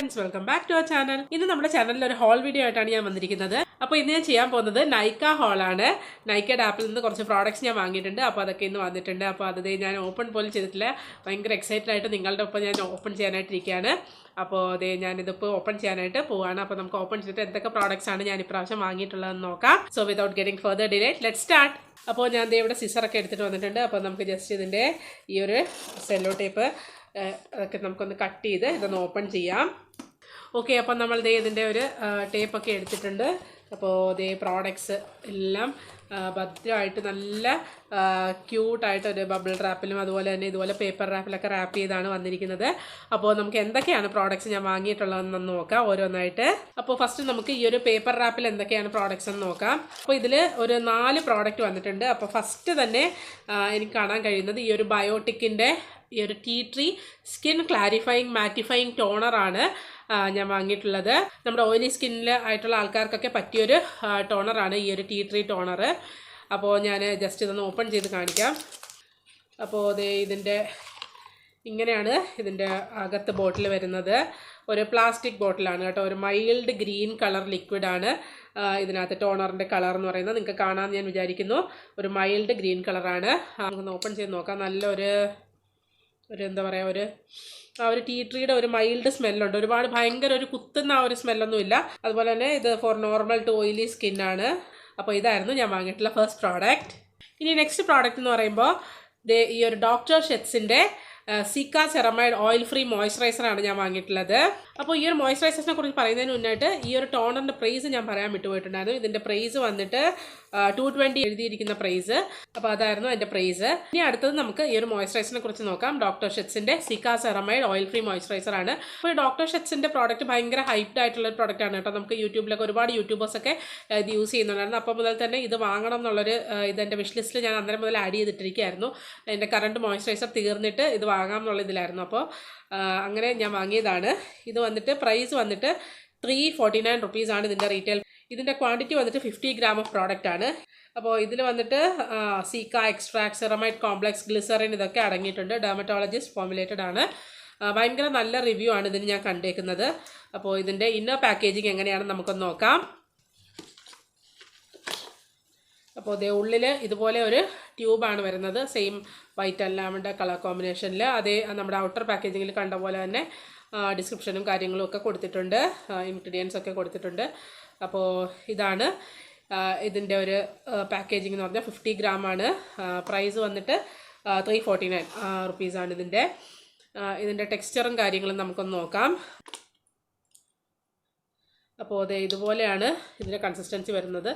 Friends, welcome back to our channel. ഇന്ന് നമ്മുടെ ചാനലിൽ ഒരു ഹോൾ വീഡിയോ ആയിട്ടാണ് ഞാൻ വന്നിരിക്കുന്നത്. അപ്പോൾ ഇന്ന് ഞാൻ ചെയ്യാൻ പോകുന്നത് നൈക്ക ഹോളാണ്. നൈക്കയുടെ ആപ്പിൽ നിന്ന് കുറച്ച് പ്രോഡക്റ്റ്സ് ഞാൻ വാങ്ങിയിട്ടുണ്ട്. അപ്പോൾ അതൊക്കെ ഇന്ന് വന്നിട്ടുണ്ട്. അപ്പോൾ അത് ഞാൻ ഓപ്പൺ പോലും ചെയ്തിട്ടില്ല. ഭയങ്കര എക്സൈറ്റഡ് ആയിട്ട് നിങ്ങളുടെ ഒപ്പം ഞാൻ ഓപ്പൺ ചെയ്യാനായിട്ടിരിക്കുകയാണ്. അപ്പോൾ ഞാനിതിപ്പോൾ ഓപ്പൺ ചെയ്യാനായിട്ട് പോവുകയാണ്. അപ്പോൾ നമുക്ക് ഓപ്പൺ ചെയ്തിട്ട് എന്തൊക്കെ പ്രോഡക്റ്റ്സ് ആണ് ഞാൻ ഇപ്രാവശ്യം വാങ്ങിയിട്ടുള്ളതെന്ന് നോക്കാം. So without getting further delay let's start. അപ്പോൾ ഞാൻ ഇവിടെ സിസറൊക്കെ എടുത്തിട്ട് വന്നിട്ടുണ്ട്. അപ്പോൾ നമുക്ക് ജസ്റ്റ് ഇതിൻ്റെ ഈ ഒരു സെല്ലോ ടേപ്പ് അതൊക്കെ നമുക്കൊന്ന് കട്ട് ചെയ്ത് ഇതൊന്ന് ഓപ്പൺ ചെയ്യാം. ഓക്കെ, അപ്പോൾ നമ്മൾ ഇതിൻ്റെ ഒരു ടേപ്പൊക്കെ എടുത്തിട്ടുണ്ട്. അപ്പോൾ പ്രോഡക്ട്സ് എല്ലാം ഭദ്രമായിട്ട് നല്ല ക്യൂട്ടായിട്ട് ഒരു ബബിൾ റാപ്പിലും അതുപോലെ തന്നെ ഇതുപോലെ പേപ്പർ റാപ്പിലൊക്കെ റാപ്പ് ചെയ്താണ് വന്നിരിക്കുന്നത്. അപ്പോൾ നമുക്ക് എന്തൊക്കെയാണ് പ്രോഡക്ട്സ് ഞാൻ വാങ്ങിയിട്ടുള്ളതെന്ന് നോക്കാം ഓരോന്നായിട്ട്. അപ്പോൾ ഫസ്റ്റ് നമുക്ക് ഈ ഒരു പേപ്പർ റാപ്പിൽ എന്തൊക്കെയാണ് പ്രോഡക്ട്സ് എന്ന് നോക്കാം. അപ്പോൾ ഇതിൽ ഒരു 4 പ്രോഡക്റ്റ് വന്നിട്ടുണ്ട്. അപ്പോൾ ഫസ്റ്റ് തന്നെ എനിക്ക് കാണാൻ കഴിയുന്നത് ഈ ഒരു ബയോട്ടിക്കിൻ്റെ ഈ ഒരു ടീ ട്രീ സ്കിൻ ക്ലാരിഫയിങ് മാറ്റിഫയിങ് ടോണറാണ് ഞാൻ വാങ്ങിയിട്ടുള്ളത്. നമ്മുടെ ഓയിലി സ്കിന്നിൽ ആയിട്ടുള്ള ആൾക്കാർക്കൊക്കെ പറ്റിയൊരു ടോണറാണ് ഈ ഒരു ടീ ട്രീ ടോണർ. അപ്പോൾ ഞാൻ ജസ്റ്റ് ഇതൊന്ന് ഓപ്പൺ ചെയ്ത് കാണിക്കാം. അപ്പോൾ ഇതിൻ്റെ ഇങ്ങനെയാണ് ഇതിൻ്റെ അകത്ത് ബോട്ടിൽ വരുന്നത്. ഒരു പ്ലാസ്റ്റിക് ബോട്ടിലാണ് കേട്ടോ. ഒരു മൈൽഡ് ഗ്രീൻ കളർ ലിക്വിഡാണ് ഇതിനകത്ത്. ടോണറിൻ്റെ കളർ എന്ന് പറയുന്നത് നിങ്ങൾക്ക് കാണാമെന്ന് ഞാൻ വിചാരിക്കുന്നു. ഒരു മൈൽഡ് ഗ്രീൻ കളറാണ്. നമുക്കൊന്ന് ഓപ്പൺ ചെയ്ത് നോക്കാം. നല്ലൊരു എന്താ പറയുക, ഒരു ടീ ട്രീയുടെ ഒരു മൈൽഡ് സ്മെല്ലുണ്ട്. ഒരുപാട് ഭയങ്കര ഒരു കുത്തുന്ന ആ ഒരു സ്മെല്ലൊന്നുമില്ല. അതുപോലെ തന്നെ ഇത് ഫോർ നോർമൽ ടു ഓയിലി സ്കിന്നാണ്. അപ്പോൾ ഇതായിരുന്നു ഞാൻ വാങ്ങിയിട്ടുള്ള ഫസ്റ്റ് പ്രോഡക്റ്റ്. ഇനി നെക്സ്റ്റ് പ്രോഡക്റ്റ് എന്ന് പറയുമ്പോൾ ഈ ഒരു ഡോക്ടർ ഷെറ്റ്സിൻ്റെ സിക്ക സെറമൈഡ് ഓയിൽ ഫ്രീ മോയ്സ്ചറൈസറാണ് ഞാൻ വാങ്ങിയിട്ടുള്ളത്. അപ്പോൾ ഈ ഒരു മോയ്സ്ചറൈസറിനെ കുറിച്ച് പറയുന്നതിന് മുന്നായിട്ട് ഈ ഒരു ടോണറിൻ്റെ പ്രൈസ് ഞാൻ പറയാൻ വിട്ടുപോയിട്ടുണ്ടായിരുന്നു. ഇതിൻ്റെ പ്രൈസ് വന്നിട്ട് 220 എഴുതിയിരിക്കുന്ന പ്രൈസ്. അപ്പോൾ അതായിരുന്നു എൻ്റെ പ്രൈസ്. ഇനി അടുത്തത് നമുക്ക് ഈ ഒരു മോയ്സ്ചറൈസറിനെ കുറിച്ച് നോക്കാം. ഡോക്ടർ ഷെറ്റ്സിൻ്റെ സിക്ക സെറമൈഡ് ഓയിൽ ഫ്രീ മോയ്സ്ചറൈസറാണ്. അപ്പോൾ ഡോക്ടർ ഷെറ്റ്സിൻ്റെ പ്രോഡക്റ്റ് ഭയങ്കര ഹൈപ്ഡ് ആയിട്ടുള്ള ഒരു പ്രോഡക്റ്റാണ് കേട്ടോ. നമുക്ക് യൂട്യൂബിലൊക്കെ ഒരുപാട് യൂട്യൂബേഴ്സൊക്കെ ഇത് യൂസ് ചെയ്യുന്നുണ്ടായിരുന്നു. അപ്പോൾ മുതൽ തന്നെ ഇത് വാങ്ങണം എന്നുള്ളൊരു ഇതെൻ്റെ വിഷ് ലിസ്റ്റിൽ ഞാൻ അന്നേരം മുതൽ ആഡ് ചെയ്തിട്ടിരിക്കുകയായിരുന്നു. എൻ്റെ കറണ്ട് മോയ്സ്ചറൈസർ തീർന്നിട്ട് ഇത് വാങ്ങാം എന്നുള്ള ഇതിലായിരുന്നു. അപ്പോൾ അങ്ങനെ ഞാൻ വാങ്ങിയതാണ്. ഇത് വന്നിട്ട് പ്രൈസ് വന്നിട്ട് 349 റുപ്പീസാണ് ഇതിൻ്റെ റീറ്റെയിൽ. ഇതിൻ്റെ ക്വാണ്ടിറ്റി വന്നിട്ട് 50 ഗ്രാം ഓഫ് പ്രോഡക്റ്റ് ആണ്. അപ്പോൾ ഇതിൽ വന്നിട്ട് സീക്ക എക്സ്ട്രാക്ട് സെറമൈഡ് കോംപ്ലക്സ് ഗ്ലിസറിൻ ഇതൊക്കെ അടങ്ങിയിട്ടുണ്ട്. ഡെർമറ്റോളജിസ്റ്റ് ഫോമുലേറ്റഡ് ആണ്. ഭയങ്കര നല്ല റിവ്യൂ ആണ് ഇതിന് ഞാൻ കണ്ടേക്കുന്നത്. അപ്പോൾ ഇതിൻ്റെ ഇന്നർ പാക്കേജിങ് എങ്ങനെയാണെന്ന് നമുക്കൊന്ന് നോക്കാം. അപ്പോൾ ഉള്ളിൽ ഇതുപോലെ ഒരു ട്യൂബാണ് വരുന്നത്. Same white and lavender colour കോമ്പിനേഷനിൽ. അതേ നമ്മുടെ ഔട്ടർ പാക്കേജിങ്ങിൽ കണ്ട പോലെ തന്നെ ഡിസ്ക്രിപ്ഷനും കാര്യങ്ങളും ഒക്കെ കൊടുത്തിട്ടുണ്ട്. ഇൻഗ്രീഡിയൻസ് ഒക്കെ കൊടുത്തിട്ടുണ്ട്. അപ്പോൾ ഇതാണ് ഇതിൻ്റെ ഒരു പാക്കേജിംഗ് എന്ന് പറഞ്ഞാൽ 50 ഗ്രാമാണ്. പ്രൈസ് വന്നിട്ട് 349 റുപ്പീസാണ് ഇതിൻ്റെ ടെക്സ്ചറും കാര്യങ്ങളും നമുക്കൊന്ന് നോക്കാം. അപ്പോൾ ഇതുപോലെയാണ് ഇതിൻ്റെ കൺസിസ്റ്റൻസി വരുന്നത്.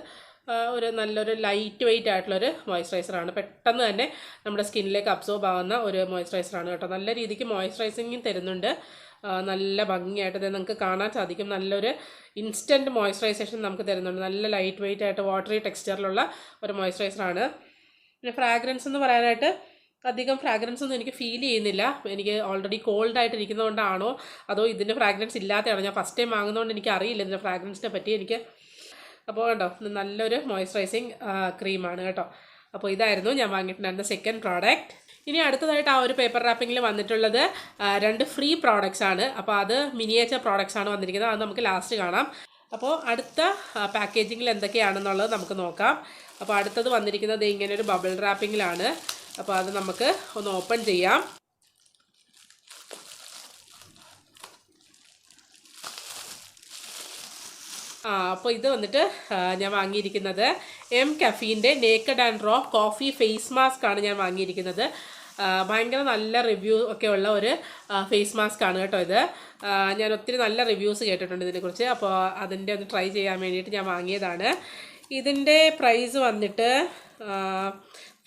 ഒരു നല്ലൊരു ലൈറ്റ് വെയ്റ്റ് ആയിട്ടുള്ളൊരു മോയ്സ്ചറൈസറാണ്. പെട്ടെന്ന് തന്നെ നമ്മുടെ സ്കിന്നിലേക്ക് അബ്സോർബ് ആവുന്ന ഒരു മോയ്സ്ചറൈസറാണ് കേട്ടോ. നല്ല രീതിക്ക് മോയ്സ്ചറൈസിങ്ങും തരുന്നുണ്ട്. നല്ല ഭംഗിയായിട്ട് നിങ്ങൾക്ക് കാണാൻ സാധിക്കും. നല്ലൊരു ഇൻസ്റ്റൻറ്റ് മോയ്സ്ചറൈസേഷൻ നമുക്ക് തരുന്നുണ്ട്. നല്ല ലൈറ്റ് വെയ്റ്റ് ആയിട്ട് വാട്ടറി ടെക്സ്ചറിലുള്ള ഒരു മോയ്സ്ചറൈസറാണ്. പിന്നെ ഫ്രാഗ്രൻസ് എന്ന് പറയാനായിട്ട് അധികം ഫ്രാഗ്രൻസ് ഒന്നും എനിക്ക് ഫീൽ ചെയ്യുന്നില്ല. എനിക്ക് ഓൾറെഡി കോൾഡ് ആയിട്ടിരിക്കുന്നതുകൊണ്ടാണോ അതോ ഇതിൻ്റെ ഫ്രാഗ്രൻസ് ഇല്ലാത്തതാണോ, ഞാൻ ഫസ്റ്റ് ടൈം വാങ്ങുന്നതുകൊണ്ട് എനിക്ക് അറിയില്ല ഇതിൻ്റെ ഫ്രാഗ്രൻസിനെ പറ്റി എനിക്ക്. അപ്പോൾ കേട്ടോ, നല്ലൊരു മോയ്സ്ചറൈസിങ് ക്രീമാണ് കേട്ടോ. അപ്പോൾ ഇതായിരുന്നു ഞാൻ വാങ്ങിയിട്ടുണ്ടായിരുന്ന സെക്കൻഡ് പ്രോഡക്റ്റ്. ഇനി അടുത്തതായിട്ട് ആ ഒരു പേപ്പർ റാപ്പിങ്ങിൽ വന്നിട്ടുള്ളത് 2 ഫ്രീ പ്രോഡക്റ്റ്സ് ആണ്. അപ്പോൾ അത് മിനിയേച്ചർ പ്രോഡക്റ്റ്സ് ആണ് വന്നിരിക്കുന്നത്. അത് നമുക്ക് ലാസ്റ്റ് കാണാം. അപ്പോൾ അടുത്ത പാക്കേജിങ്ങിൽ എന്തൊക്കെയാണെന്നുള്ളത് നമുക്ക് നോക്കാം. അപ്പോൾ അടുത്തത് വന്നിരിക്കുന്നത് ഇങ്ങനെ ഒരു ബബിൾ റാപ്പിങ്ങിലാണ്. അപ്പോൾ അത് നമുക്ക് ഒന്ന് ഓപ്പൺ ചെയ്യാം. അപ്പോൾ ഇത് വന്നിട്ട് ഞാൻ വാങ്ങിയിരിക്കുന്നത് എം കഫീൻ്റെ naked and raw coffee face mask ആണ് ഞാൻ വാങ്ങിയിരിക്കുന്നത്. ഭയങ്കര നല്ല റിവ്യൂ ഒക്കെ ഉള്ള ഒരു ഫേസ് മാസ്ക് ആണ് കേട്ടോ ഇത്. ഞാൻ ഒത്തിരി നല്ല റിവ്യൂസ് കേട്ടിട്ടുണ്ട് ഇതിനെക്കുറിച്ച്. അപ്പോൾ അതിൻ്റെ ഒന്ന് ട്രൈ ചെയ്യാൻ വേണ്ടിയിട്ട് ഞാൻ വാങ്ങിയതാണ്. ഇതിൻ്റെ പ്രൈസ് വന്നിട്ട്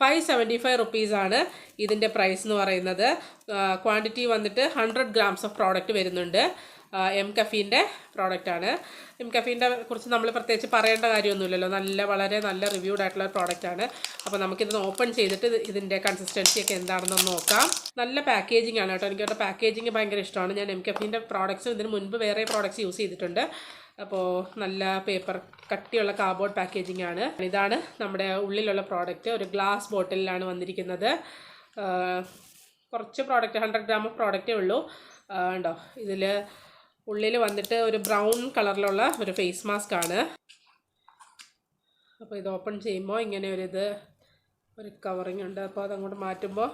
575 റുപ്പീസാണ് ഇതിൻ്റെ പ്രൈസ് എന്ന് പറയുന്നത്. ക്വാണ്ടിറ്റി വന്നിട്ട് 100 ഗ്രാംസ് ഓഫ് പ്രോഡക്റ്റ് വരുന്നുണ്ട്. എം കഫീൻ്റെ പ്രോഡക്റ്റാണ്. എം കഫീൻ്റെ കുറിച്ച് നമ്മൾ പ്രത്യേകിച്ച് പറയേണ്ട കാര്യമൊന്നുമില്ലല്ലോ. വളരെ നല്ല റിവ്യൂഡ് ആയിട്ടുള്ള പ്രോഡക്റ്റാണ്. അപ്പോൾ നമുക്കിത് ഓപ്പൺ ചെയ്തിട്ട് ഇതിൻ്റെ കൺസിസ്റ്റൻസി ഒക്കെ എന്താണെന്ന് നോക്കാം. നല്ല പാക്കേജിംഗ് ആണ് കേട്ടോ. എനിക്ക് പാക്കേജിങ് ഭയങ്കര ഇഷ്ടമാണ്. ഞാൻ എം കഫീൻ്റെ പ്രോഡക്റ്റ്സ് ഇതിന് മുൻപ് വേറെ പ്രോഡക്റ്റ്സ് യൂസ് ചെയ്തിട്ടുണ്ട്. അപ്പോൾ നല്ല പേപ്പർ കട്ടിയുള്ള കാർഡ്ബോർഡ് പാക്കേജിംഗ് ആണ്. ഇതാണ് നമ്മുടെ ഉള്ളിലുള്ള പ്രോഡക്റ്റ്. ഒരു ഗ്ലാസ് ബോട്ടിലാണ് വന്നിരിക്കുന്നത്. കുറച്ച് പ്രോഡക്റ്റ് 100 ഗ്രാം ഓഫ് പ്രോഡക്റ്റേ ഉള്ളൂ. ഉണ്ടോ ഇതിൽ ഉള്ളിൽ വന്നിട്ട് ഒരു ബ്രൗൺ കളറിലുള്ള ഒരു ഫേസ് മാസ്ക് ആണ്. അപ്പോൾ ഇത് ഓപ്പൺ ചെയ്യുമ്പോൾ ഇങ്ങനെ ഒരു കവറിങ് ഉണ്ട്. അപ്പോൾ അതങ്ങോട്ട് മാറ്റുമ്പോൾ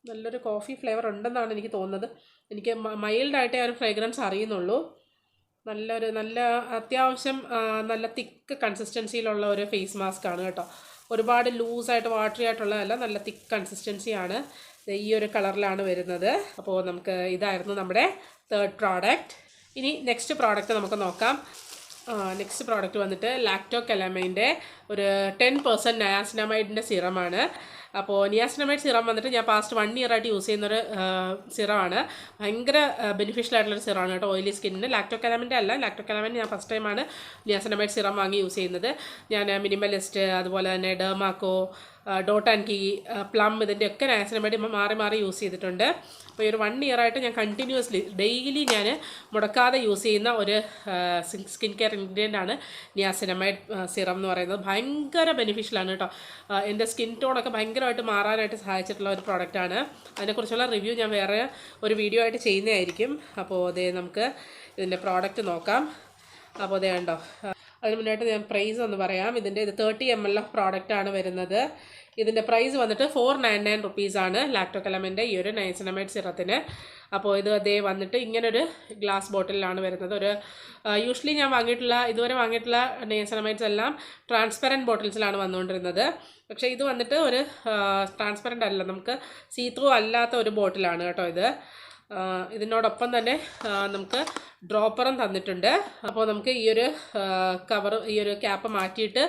നല്ലൊരു കോഫി ഫ്ലേവർ ഉണ്ടെന്നാണ് എനിക്ക് തോന്നുന്നത്. എനിക്ക് മൈൽഡായിട്ടേ ഒരു ഫ്രേഗ്രൻസ് അറിയുന്നുള്ളൂ. നല്ല അത്യാവശ്യം നല്ല തിക്ക് കൺസിസ്റ്റൻസിയിലുള്ള ഒരു ഫേസ് മാസ്ക് ആണ് കേട്ടോ. ഒരുപാട് ലൂസായിട്ട് വാട്ടറി ആയിട്ടുള്ളതല്ല, നല്ല തിക്ക് കൺസിസ്റ്റൻസിയാണ്. ഈ ഒരു കളറിലാണ് വരുന്നത്. അപ്പോൾ നമുക്ക് ഇതായിരുന്നു നമ്മുടെ തേർഡ് പ്രോഡക്റ്റ്. ഇനി നെക്സ്റ്റ് പ്രോഡക്റ്റ് നമുക്ക് നോക്കാം. നെക്സ്റ്റ് പ്രോഡക്റ്റ് വന്നിട്ട് ലാക്ടോ കലാമൈൻ്റെ ഒരു 10% നയാസിനമൈഡിൻ്റെ സിറമാണ്. അപ്പോൾ നിയാസിനമൈഡ് സിറം വന്നിട്ട് ഞാൻ പാസ്റ്റ് 1 year ആയിട്ട് യൂസ് ചെയ്യുന്നൊരു സിറമാണ്. ഭയങ്കര ബെനിഫിഷ്യൽ ആയിട്ടുള്ളൊരു സിറമാണ് കേട്ടോ ഓയിലി സ്കിന്നിന്. ലാക്ടോ കലാമിൻ്റെ അല്ല, ലാക്ടോ കലാമിൻ്റെ ഞാൻ ഫസ്റ്റ് ടൈമാണ് നിയാസിനമൈഡ് സിറം വാങ്ങി യൂസ് ചെയ്യുന്നത്. ഞാൻ മിനിമലിസ്റ്റ്, അതുപോലെ തന്നെ Dermaco, Dot and Key, Plum, ഇതിൻ്റെയൊക്കെ നയാസിനമൈഡ് മാറി യൂസ് ചെയ്തിട്ടുണ്ട്. അപ്പോൾ ഈ ഒരു 1 year ആയിട്ട് ഞാൻ കണ്ടിന്യൂസ്ലി ഡെയിലി ഞാൻ മുടക്കാതെ യൂസ് ചെയ്യുന്ന ഒരു സ്കിൻ കെയർ ഇൻഗ്രീഡിയൻ്റ് ആണ് നിയാസിനമൈഡ് സിറം എന്ന് പറയുന്നത്. ഭയങ്കര ബെനിഫിഷ്യലാണ് കേട്ടോ. എൻ്റെ സ്കിൻ ടോണൊക്കെ ഭയങ്കരമായിട്ട് മാറാനായിട്ട് സഹായിച്ചിട്ടുള്ള ഒരു പ്രോഡക്റ്റാണ്. അതിനെക്കുറിച്ചുള്ള റിവ്യൂ ഞാൻ വേറെ ഒരു വീഡിയോ ആയിട്ട് ചെയ്യുന്നതായിരിക്കും. അപ്പോൾ അതേ നമുക്ക് ഇതിൻ്റെ പ്രോഡക്റ്റ് നോക്കാം. അപ്പോൾ അതേ ഉണ്ടോ, അതിന് മുന്നായിട്ട് ഞാൻ പ്രൈസ് ഒന്ന് പറയാം. ഇത് 30 ml ഓഫ് പ്രോഡക്റ്റാണ് വരുന്നത്. ഇതിൻ്റെ പ്രൈസ് വന്നിട്ട് 499 റുപ്പീസാണ് ലാക്ടോ കലാമിൻ്റെ ഈ ഒരു നൈസിനമൈഡ് സിറത്തിന്. അപ്പോൾ ഇത് വന്നിട്ട് ഇങ്ങനൊരു ഗ്ലാസ് ബോട്ടിലാണ് വരുന്നത്. യൂഷ്വലി ഞാൻ ഇതുവരെ വാങ്ങിയിട്ടുള്ള നൈസിനമൈഡ്സ് എല്ലാം ട്രാൻസ്പെറൻറ്റ് ബോട്ടിൽസിലാണ് വന്നുകൊണ്ടിരുന്നത്. പക്ഷേ ഇത് വന്നിട്ട് ഒരു ട്രാൻസ്പെറൻ്റ് അല്ല, നമുക്ക് സീ ത്രൂ അല്ലാത്ത ഒരു ബോട്ടിലാണ് കേട്ടോ ഇത്. ഇതിനോടൊപ്പം തന്നെ നമുക്ക് ഡ്രോപ്പറും തന്നിട്ടുണ്ട്. അപ്പോൾ നമുക്ക് ഈ ഒരു ക്യാപ്പ് മാറ്റിയിട്ട്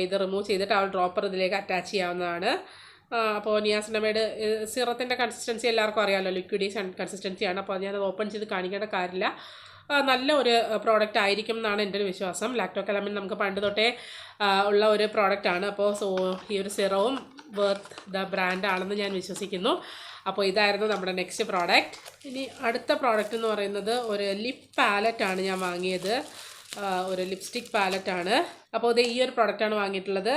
ഇത് റിമൂവ് ചെയ്തിട്ട് ആ ഡ്രോപ്പർ ഇതിലേക്ക് അറ്റാച്ച് ചെയ്യാവുന്നതാണ്. അപ്പോൾ നിയാസിനമൈഡ് സിറത്തിൻ്റെ കൺസിസ്റ്റൻസി എല്ലാവർക്കും അറിയാമല്ലോ, ലിക്വിഡി കൺസിസ്റ്റൻസിയാണ്. അപ്പോൾ ഞാനത് ഓപ്പൺ ചെയ്ത് കാണിക്കേണ്ട കാര്യമില്ല. നല്ല ഒരു പ്രോഡക്റ്റ് ആയിരിക്കും എന്നാണ് എൻ്റെ ഒരു വിശ്വാസം. ലാക്ടോ കലാമിൻ നമുക്ക് പണ്ട് തൊട്ടേ ഉള്ള ഒരു പ്രോഡക്റ്റാണ്. അപ്പോൾ ഈ ഒരു സിറവും വർത്ത് ദ ബ്രാൻഡാണെന്ന് ഞാൻ വിശ്വസിക്കുന്നു. അപ്പോൾ ഇതായിരുന്നു നമ്മുടെ നെക്സ്റ്റ് പ്രോഡക്റ്റ്. ഇനി അടുത്ത പ്രോഡക്റ്റ് എന്ന് പറയുന്നത് ഒരു ലിപ്പ് പാലറ്റാണ് ഞാൻ വാങ്ങിയത്. ഒരു ലിപ്സ്റ്റിക് പാലറ്റാണ്. അപ്പോൾ ഇത് ഈ ഒരു പ്രോഡക്റ്റാണ് വാങ്ങിയിട്ടുള്ളത്.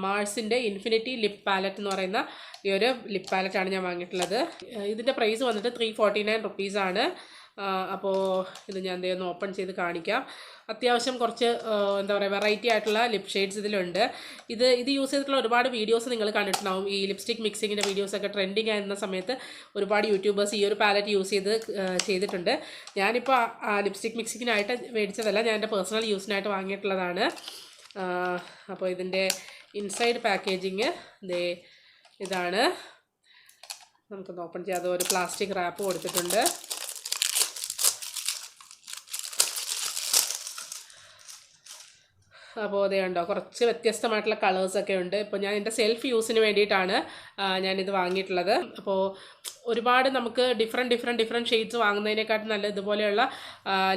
മാഴ്സിൻ്റെ ഇൻഫിനിറ്റി ലിപ്പ് പാലറ്റ് എന്ന് പറയുന്ന ഈ ഒരു ലിപ്പ് പാലറ്റാണ് ഞാൻ വാങ്ങിയിട്ടുള്ളത്. ഇതിൻ്റെ പ്രൈസ് വന്നിട്ട് 349 റുപ്പീസാണ്. അപ്പോൾ ഇത് ഞാൻ ഒന്ന് ഓപ്പൺ ചെയ്ത് കാണിക്കാം. അത്യാവശ്യം കുറച്ച് എന്താ പറയുക വെറൈറ്റി ആയിട്ടുള്ള ലിപ് ഷെയ്ഡ്സ് ഇതിലുണ്ട്. ഇത് യൂസ് ചെയ്തിട്ടുള്ള ഒരുപാട് വീഡിയോസ് നിങ്ങൾ കണ്ടിട്ടുണ്ടാവും. ഈ ലിപ്സ്റ്റിക് മിക്സിങ്ങിൻ്റെ വീഡിയോസൊക്കെ ട്രെൻഡിങ് ആയിരുന്ന സമയത്ത് ഒരുപാട് യൂട്യൂബേഴ്സ് ഈ ഒരു പാലറ്റ് യൂസ് ചെയ്തിട്ടുണ്ട്. ഞാനിപ്പോൾ ലിപ്സ്റ്റിക് മിക്സിങ്ങിനായിട്ട് മേടിച്ചതല്ല, ഞാൻ എൻ്റെ പേഴ്സണൽ യൂസിനായിട്ട് വാങ്ങിയിട്ടുള്ളതാണ്. അപ്പോൾ ഇതിൻ്റെ ഇൻസൈഡ് പാക്കേജിങ് ഇതാണ്. നമുക്കൊന്ന് ഓപ്പൺ ചെയ്യാം. അത് ഒരു പ്ലാസ്റ്റിക് റാപ്പ് കൊടുത്തിട്ടുണ്ട്. അപ്പോൾ അതേ ഉണ്ടോ, കുറച്ച് വ്യത്യസ്തമായിട്ടുള്ള കളേഴ്സൊക്കെ ഉണ്ട്. ഇപ്പോൾ ഞാൻ എൻ്റെ സെൽഫ് യൂസിന് വേണ്ടിയിട്ടാണ് ഞാനിത് വാങ്ങിയിട്ടുള്ളത്. അപ്പോൾ ഒരുപാട് നമുക്ക് ഡിഫറെൻറ്റ് ഷെയ്ഡ്സ് വാങ്ങുന്നതിനെക്കാട്ടും നല്ല ഇതുപോലെയുള്ള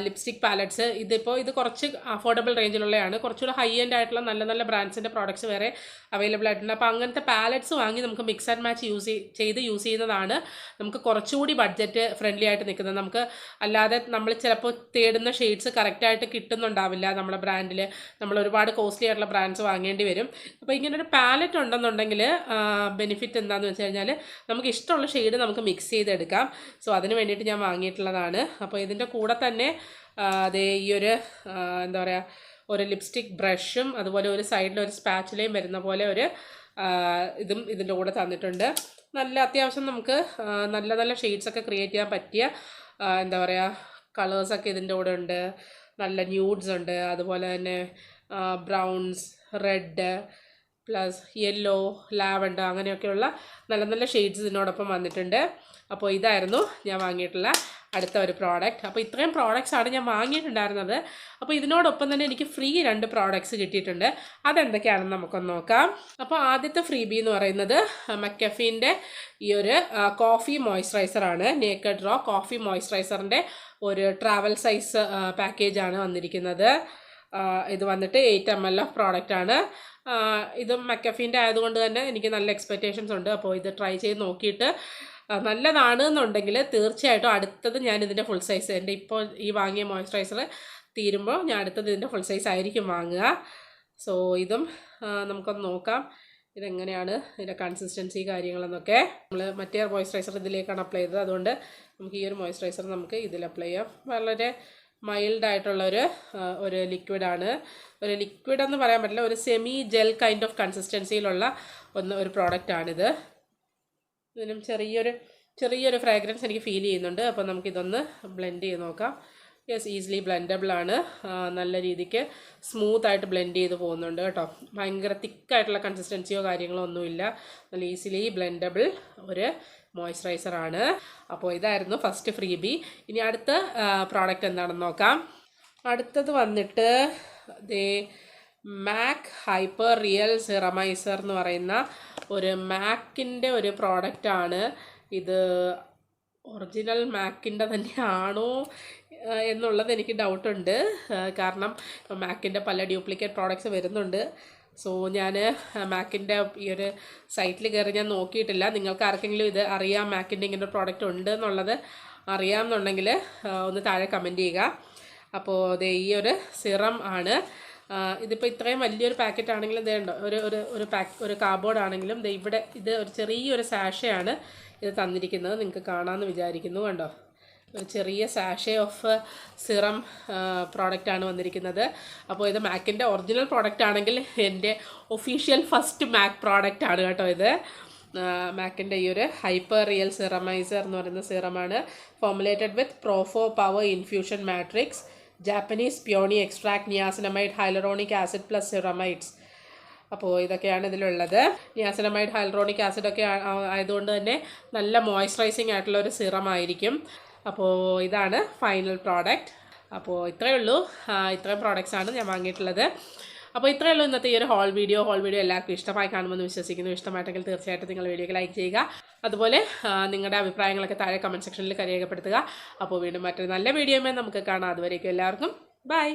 ലിപ്സ്റ്റിക് പാലറ്റ്സ്. ഇത് കുറച്ച് അഫോർഡബിൾ റേഞ്ചിലുള്ളതാണ്. കുറച്ചുകൂടെ ഹൈ എൻഡ് ആയിട്ടുള്ള നല്ല ബ്രാൻഡ്സിൻ്റെ പ്രോഡക്റ്റ്സ് വേറെ അവൈലബിൾ ആയിട്ടുണ്ട്. അപ്പോൾ അങ്ങനത്തെ പാലറ്റ്സ് വാങ്ങി നമുക്ക് മിക്സ് ആൻഡ് മാച്ച് യൂസ് ചെയ്യുന്നതാണ് നമുക്ക് കുറച്ചുകൂടി ബഡ്ജറ്റ് ഫ്രണ്ട്ലി ആയിട്ട് നിൽക്കുന്നത്. നമുക്ക് അല്ലാതെ നമ്മൾ ചിലപ്പോൾ തേടുന്ന ഷെയ്ഡ്സ് കറക്റ്റായിട്ട് കിട്ടുന്നുണ്ടാവില്ല നമ്മുടെ ബ്രാൻഡിൽ. നമ്മൾ ഒരുപാട് കോസ്റ്റ്ലി ആയിട്ടുള്ള ബ്രാൻഡ്സ് വാങ്ങേണ്ടി വരും. അപ്പോൾ ഇങ്ങനൊരു പാലറ്റ് ഉണ്ടെന്നുണ്ടെങ്കിൽ ബെനിഫിറ്റ് എന്താണെന്ന് വെച്ച് കഴിഞ്ഞാൽ നമുക്ക് ഇഷ്ടമുള്ള ഷെയ്ഡ് നമുക്ക് മിക്സ് ചെയ്തെടുക്കാം. സോ അതിന് വേണ്ടിയിട്ട് ഞാൻ വാങ്ങിയിട്ടുള്ളതാണ്. അപ്പോൾ ഇതിൻ്റെ കൂടെ തന്നെ ഈ ഒരു എന്താ പറയുക, ഒരു ലിപ്സ്റ്റിക് ബ്രഷും അതുപോലെ ഒരു സൈഡിൽ ഒരു സ്പാച്ചുലയും വരുന്ന പോലെ ഇതും ഇതിൻ്റെ കൂടെ തന്നിട്ടുണ്ട്. അത്യാവശ്യം നമുക്ക് നല്ല ഷെയ്ഡ്സൊക്കെ ക്രിയേറ്റ് ചെയ്യാൻ പറ്റിയ എന്താ പറയുക കളേഴ്സൊക്കെ ഇതിൻ്റെ കൂടെ ഉണ്ട്. നല്ല ന്യൂഡ്സ് ഉണ്ട്, അതുപോലെ തന്നെ browns, red plus yellow, lavender, അങ്ങനെയൊക്കെയുള്ള നല്ല ഷെയ്ഡ്സ് ഇതിനോടൊപ്പം വന്നിട്ടുണ്ട്. അപ്പോൾ ഇതായിരുന്നു ഞാൻ വാങ്ങിയിട്ടുള്ള അടുത്ത ഒരു പ്രോഡക്റ്റ്. അപ്പോൾ ഇത്രയും പ്രോഡക്റ്റ്സാണ് ഞാൻ വാങ്ങിയിട്ടുണ്ടായിരുന്നത്. അപ്പോൾ ഇതിനോടൊപ്പം തന്നെ എനിക്ക് ഫ്രീ 2 പ്രോഡക്റ്റ്സ് കിട്ടിയിട്ടുണ്ട്. അതെന്തൊക്കെയാണെന്ന് നമുക്കൊന്ന് നോക്കാം. അപ്പോൾ ആദ്യത്തെ ഫ്രീബി എന്ന് പറയുന്നത് മക്കഫീൻ്റെ ഈ ഒരു കോഫി മോയ്സ്ചറൈസറാണ്. നേക്കഡ് റോ കോഫി മോയ്സ്ചറൈസറിൻ്റെ ഒരു ട്രാവൽ സൈസ് പാക്കേജാണ് വന്നിരിക്കുന്നത്. ഇത് വന്നിട്ട് 8 ml ഓഫ് പ്രോഡക്റ്റാണ്. ഇതും മക്കഫീൻ്റെ ആയതുകൊണ്ട് തന്നെ എനിക്ക് നല്ല എക്സ്പെക്റ്റേഷൻസ് ഉണ്ട്. അപ്പോൾ ഇത് ട്രൈ ചെയ്ത് നോക്കിയിട്ട് നല്ലതാണ് എന്നുണ്ടെങ്കിൽ തീർച്ചയായിട്ടും അടുത്തത് ഞാൻ ഇതിൻ്റെ ഫുൾ സൈസ്, എൻ്റെ ഇപ്പോൾ ഈ വാങ്ങിയ മോയ്സ്ചറൈസർ തീരുമ്പോൾ ഞാൻ അടുത്തത് ഇതിൻ്റെ ഫുൾ സൈസ് ആയിരിക്കും വാങ്ങുക. സോ ഇതും നമുക്കൊന്ന് നോക്കാം ഇതെങ്ങനെയാണ് ഇതിൻ്റെ കൺസിസ്റ്റൻസി കാര്യങ്ങളെന്നൊക്കെ. നമ്മൾ മറ്റേ മോയ്സ്ചറൈസർ ഇതിലേക്കാണ് അപ്ലൈ ചെയ്തത്, അതുകൊണ്ട് നമുക്ക് ഈ ഒരു മോയ്സ്ചറൈസർ നമുക്ക് ഇതിൽ അപ്ലൈ ചെയ്യാം. വളരെ മൈൽഡായിട്ടുള്ള ഒരു ലിക്വിഡാണ്. ഒരു ലിക്വിഡ് എന്ന് പറയാൻ പറ്റില്ല, ഒരു സെമി ജെൽ കൈൻഡ് ഓഫ് കൺസിസ്റ്റൻസിയിലുള്ള ഒരു പ്രോഡക്റ്റാണിത്. ഇതിനും ചെറിയൊരു ഫ്രാഗ്രൻസ് എനിക്ക് ഫീൽ ചെയ്യുന്നുണ്ട്. അപ്പോൾ നമുക്കിതൊന്ന് ബ്ലെൻഡ് ചെയ്ത് നോക്കാം. യെസ്, ഈസിലി ബ്ലെൻഡബിൾ ആണ്. നല്ല രീതിക്ക് സ്മൂത്തായിട്ട് ബ്ലെൻഡ് ചെയ്ത് പോകുന്നുണ്ട് കേട്ടോ. ഭയങ്കര തിക്കായിട്ടുള്ള കൺസിസ്റ്റൻസിയോ കാര്യങ്ങളോ ഒന്നുമില്ല. നല്ല ഈസിലി ബ്ലെൻഡബിൾ ഒരു മോയ്സ്ചറൈസറാണ്. അപ്പോൾ ഇതായിരുന്നു ഫസ്റ്റ് ഫ്രീബി. ഇനി അടുത്ത പ്രോഡക്റ്റ് എന്താണെന്ന് നോക്കാം. അടുത്തത് വന്നിട്ട് മാക് ഹൈപ്പർ റിയൽ സിറമൈസർ എന്ന് പറയുന്ന ഒരു മാക്കിൻ്റെ ഒരു പ്രോഡക്റ്റാണ്. ഇത് ഒറിജിനൽ മാക്കിൻ്റെ തന്നെയാണോ എന്നുള്ളത് എനിക്ക് ഡൗട്ടുണ്ട്. കാരണം മാക്കിൻ്റെ പല ഡ്യൂപ്ലിക്കേറ്റ് പ്രോഡക്റ്റ്സ് വരുന്നുണ്ട്. സോ ഞാൻ മാക്കിൻ്റെ ഈ ഒരു സൈറ്റിൽ കയറി ഞാൻ നോക്കിയിട്ടില്ല. നിങ്ങൾക്ക് ആർക്കെങ്കിലും ഇത് അറിയാം, മാക്കിൻ്റെ ഇങ്ങനെ ഒരു പ്രോഡക്റ്റ് ഉണ്ട് എന്നുള്ളത് അറിയാമെന്നുണ്ടെങ്കിൽ ഒന്ന് താഴെ കമൻറ്റ് ചെയ്യുക. അപ്പോൾ ഇത് ഈ ഒരു സിറം ആണ്. ഇതിപ്പോൾ ഇത്രയും വലിയൊരു പാക്കറ്റ് ആണെങ്കിലും ഇതേ ഉണ്ടോ, ഒരു കാർഡ്ബോർഡ് ആണെങ്കിലും ഇവിടെ ഇത് ഒരു ചെറിയൊരു സാഷയാണ് ഇത് തന്നിരിക്കുന്നത്. നിങ്ങൾക്ക് കാണാമെന്ന് വിചാരിക്കുന്നു. കണ്ടോ, ഒരു ചെറിയ സാഷേ ഓഫ് സിറം പ്രോഡക്റ്റാണ് വന്നിരിക്കുന്നത്. അപ്പോൾ ഇത് മാക്കിൻ്റെ ഒറിജിനൽ പ്രോഡക്റ്റ് ആണെങ്കിൽ എൻ്റെ ഒഫീഷ്യൽ ഫസ്റ്റ് മാക് പ്രോഡക്റ്റ് ആണ് കേട്ടോ ഇത്. മാക്കിൻ്റെ ഈ ഒരു ഹൈപ്പർ റിയൽ സിറമൈസർ എന്ന് പറയുന്ന സിറമാണ്. ഫോർമുലേറ്റഡ് വിത്ത് പ്രോഫോ power infusion matrix, Japanese peony extract, niacinamide, hyaluronic acid plus ceramides. അപ്പോൾ ഇതൊക്കെയാണ് ഇതിലുള്ളത്. നിയാസിനമൈഡ്, ഹൈലറോണിക് ആസിഡൊക്കെ ആയതുകൊണ്ട് തന്നെ നല്ല മോയ്സ്ചറൈസിങ് ആയിട്ടുള്ള ഒരു സിറം ആയിരിക്കും. അപ്പോൾ ഇതാണ് ഫൈനൽ പ്രോഡക്റ്റ്. അപ്പോൾ ഇത്രയേ ഉള്ളൂ. ഇത്രയും പ്രോഡക്റ്റ്സാണ് ഞാൻ വാങ്ങിയിട്ടുള്ളത്. അപ്പോൾ ഇത്രയേ ഉള്ളൂ ഇന്നത്തെ ഈ ഒരു ഹോൾ വീഡിയോ എല്ലാവർക്കും ഇഷ്ടമായി കാണുമെന്ന് വിശ്വസിക്കുന്നു. ഇഷ്ടമായിട്ടെങ്കിൽ തീർച്ചയായിട്ടും നിങ്ങൾ വീഡിയോക്ക് ലൈക്ക് ചെയ്യുക. അതുപോലെ നിങ്ങളുടെ അഭിപ്രായങ്ങളൊക്കെ താഴെ കമൻറ്റ് സെക്ഷനിൽ രേഖപ്പെടുത്തുക. അപ്പോൾ വീണ്ടും മറ്റൊരു നല്ല വീഡിയോയുമായി നമുക്ക് കാണാം. അതുവരേക്കും എല്ലാവർക്കും ബൈ.